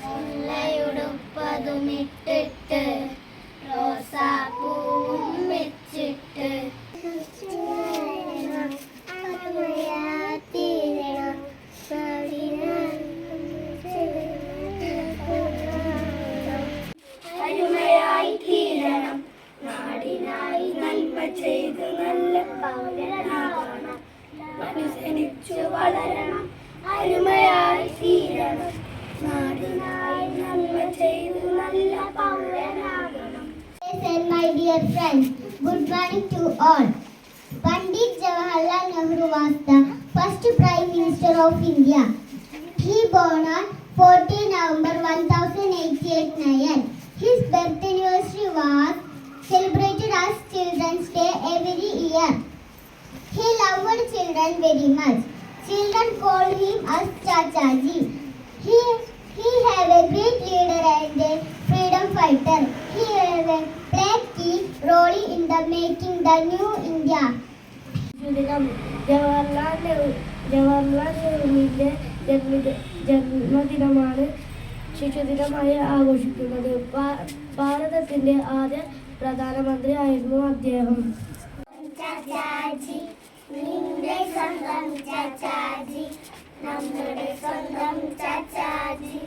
മുല്ലയുടുപ്പതുമിട്ടിട്ട് റോസാപ്പൂവും വെച്ചിട്ട് അരുമയായി തീരണം, നാടിനായി നന്മ ചെയ്ത് നല്ല പൗരനാകണം, അനുസരിച്ചു വളരണം. അരുമയായി തീരണം, നാടിനായി നന്മ ചെയ്ത് നല്ല പൗരനാകണം. My dear friends, good morning to all. Pandit Jawaharlal Nehru was the first Prime Minister of India. He born on 14 November 1889. His birth anniversary was celebrated as Children's Day every year. He loved children very much. Children called him as Chachaji. He had a great leader and a freedom fighter. He had a played key role in the making the new India. Jawaharlal നെഹ്റുവിന്റെ ജന്മദിനമാണ് ശിശുദിനമായി ആഘോഷിക്കുന്നത്. ഭാരതത്തിന്റെ ആദ്യ പ്രധാനമന്ത്രി ആയിരുന്നു അദ്ദേഹം. ചാച്ചാജി, നിന്റെ സ്വന്തം ചാച്ചാജി, നമ്മുടെ സ്വന്തം ചാച്ചാജി,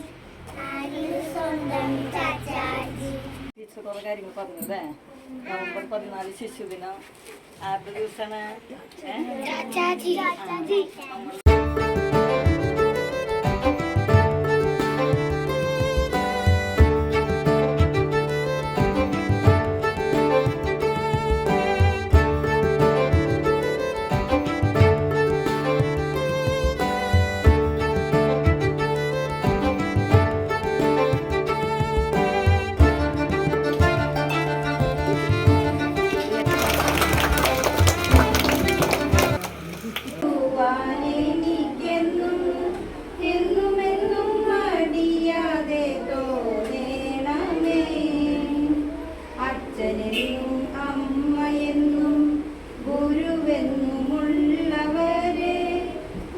ആരുടെ സ്വന്തം ചാച്ചാജി. കുറെ കാര്യങ്ങൾ പറഞ്ഞല്ലേ. നവംബർ 14 ശിശുദിനം ആരുടെ ദിവസമാണ്? ചാച്ചാജി. അച്ഛനെന്നും അമ്മയെന്നും ഗുരുവെന്നുമുള്ളവരെ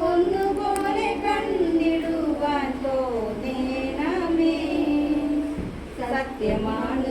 ഒന്നുപോലെ കണ്ടിടുവാൻ തോന്നേണമേ. സത്യമാണ്